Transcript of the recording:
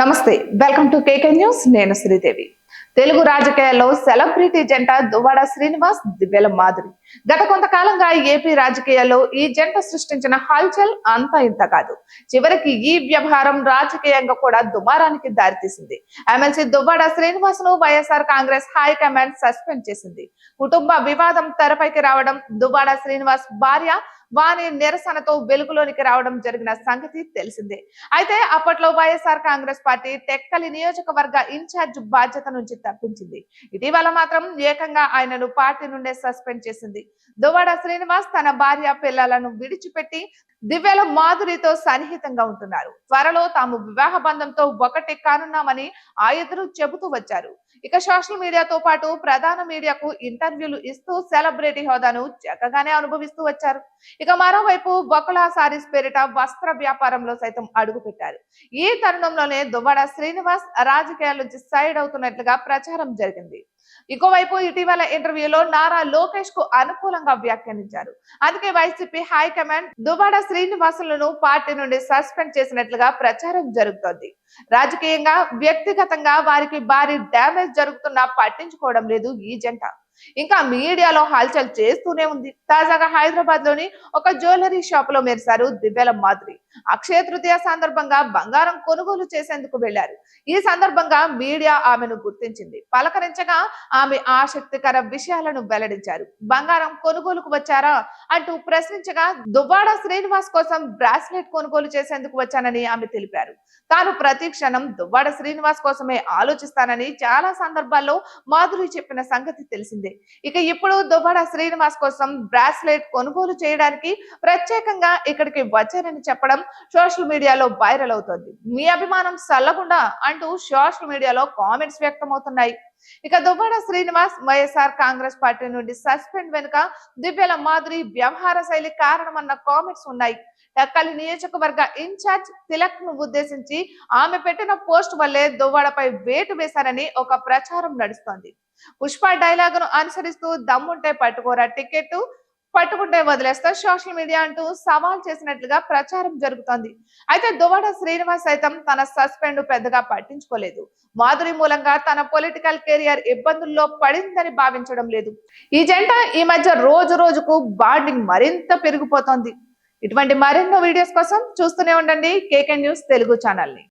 నమస్తే, welcome to KK news. నేను శ్రీదేవి. తెలుగు రాజకీయాల్లో సెలబ్రిటీ జంట దువ్వాడ శ్రీనివాస్, దివ్యల మాధురి. గత కొంతకాలంగా ఏపీ రాజకీయాల్లో ఈ జంట సృష్టించిన హల్చల్ అంతా ఇంత కాదు. చివరికి ఈ వ్యవహారం రాజకీయంగా కూడా దుమారానికి దారితీసింది. ఎమ్మెల్సీ దువ్వాడ శ్రీనివాస్ ను వైఎస్ఆర్ కాంగ్రెస్ హైకమాండ్ సస్పెండ్ చేసింది. కుటుంబ వివాదం తెరపైకి రావడం, దువ్వాడ శ్రీనివాస్ భార్య వాని నిరసనతో వెలుగులోనికి రావడం జరిగిన సంగతి తెలిసిందే. అయితే అప్పట్లో వైఎస్ఆర్ కాంగ్రెస్ పార్టీ టెక్కలి నియోజకవర్గ ఇన్ఛార్జ్ బాధ్యత నుంచి తప్పించింది. ఇటీవల మాత్రం ఏకంగా ఆయనను పార్టీ నుండే సస్పెండ్ చేసింది. దువ్వాడ శ్రీనివాస్ తన భార్య పిల్లలను విడిచిపెట్టి దివ్యల మాధురితో సన్నిహితంగా ఉంటున్నారు. త్వరలో తాము వివాహ బంధంతో ఒకటి కానున్నామని ఆ ఇద్దరు చెబుతూ వచ్చారు. ఇక సోషల్ మీడియాతో పాటు ప్రధాన మీడియాకు ఇంటర్వ్యూలు ఇస్తూ సెలబ్రిటీ హోదాను చక్కగానే అనుభవిస్తూ వచ్చారు. ఇక మరోవైపు బొకలా సారీస్ పేరిట వస్త్ర వ్యాపారంలో సైతం అడుగు పెట్టారు. ఈ తరుణంలోనే దువ్వాడ శ్రీనివాస్ రాజకీయాల నుంచి సైడ్ అవుతున్నట్లుగా ప్రచారం జరిగింది. ఇంకోవైపు ఇటీవల ఇంటర్వ్యూలో నారా లోకేష్ కు అనుకూలంగా వ్యాఖ్యానించారు. అందుకే వైసీపీ హైకమాండ్ దువ్వాడ శ్రీనివాసులను పార్టీ నుండి సస్పెండ్ చేసినట్లుగా ప్రచారం జరుగుతోంది. రాజకీయంగా, వ్యక్తిగతంగా వారికి భారీ డ్యామేజ్ జరుగుతున్నా పట్టించుకోవడం లేదు ఈ జంట. ఇంకా మీడియాలో హల్చల్ చేస్తూనే ఉంది. తాజాగా హైదరాబాద్ లోని ఒక జ్యువెలరీ షాప్ లో మెరిశారు దివ్యల మాధురి. అక్షయ తృతీయ సందర్భంగా బంగారం కొనుగోలు చేసేందుకు వెళ్లారు. ఈ సందర్భంగా మీడియా ఆమెను గుర్తించింది. పలకరించగా ఆమె ఆసక్తికర విషయాలను వెల్లడించారు. బంగారం కొనుగోలుకు వచ్చారా అంటూ ప్రశ్నించగా దువ్వాడ శ్రీనివాస్ కోసం బ్రాస్లెట్ కొనుగోలు చేసేందుకు వచ్చానని ఆమె తెలిపారు. తాను ప్రతి క్షణం దువ్వాడ శ్రీనివాస్ కోసమే ఆలోచిస్తానని చాలా సందర్భాల్లో మాధురి చెప్పిన సంగతి తెలిసింది. ఇక ఇప్పుడు దువ్వాడ శ్రీనివాస్ కోసం బ్రాస్లెట్ కొనుగోలు చేయడానికి ప్రత్యేకంగా ఇక్కడికి వచ్చారని చెప్పడం సోషల్ మీడియాలో వైరల్ అవుతోంది. మీ అభిమానం సల్లగుండా అంటూ సోషల్ మీడియాలో కామెంట్స్ వ్యక్తమవుతున్నాయి. ఇక దువ్వాడ శ్రీనివాస్ వైఎస్ఆర్ కాంగ్రెస్ పార్టీ నుండి సస్పెండ్ వెనుక దివ్యల మాధురి వ్యవహార శైలి కారణమన్న కామెంట్స్ ఉన్నాయి. టక్కలి నియోజకవర్గ ఇన్ఛార్జ్ తిలక్ ను ఉద్దేశించి ఆమె పెట్టిన పోస్ట్ వల్లే దువ్వాడపై వేటు వేశారని ఒక ప్రచారం నడుస్తోంది. పుష్ప డైలాగును అనుసరిస్తూ దమ్ముంటే పట్టుకోరా టికెట్, పట్టుకుంటే వదిలేస్తా సోషల్ మీడియా అంటూ సవాల్ చేసినట్లుగా ప్రచారం జరుగుతోంది. అయితే దువ్వాడ శ్రీనివాస్ సైతం తన సస్పెండ్ పెద్దగా పట్టించుకోలేదు. మాధురి మూలంగా తన పొలిటికల్ కెరియర్ ఇబ్బందుల్లో పడిందని భావించడం లేదు. ఈ జంట ఈ మధ్య రోజు రోజుకు బాండింగ్ మరింత పెరిగిపోతోంది. ఇటువంటి మరెన్నో వీడియోస్ కోసం చూస్తూనే ఉండండి కేకే న్యూస్ తెలుగు ఛానల్ ని.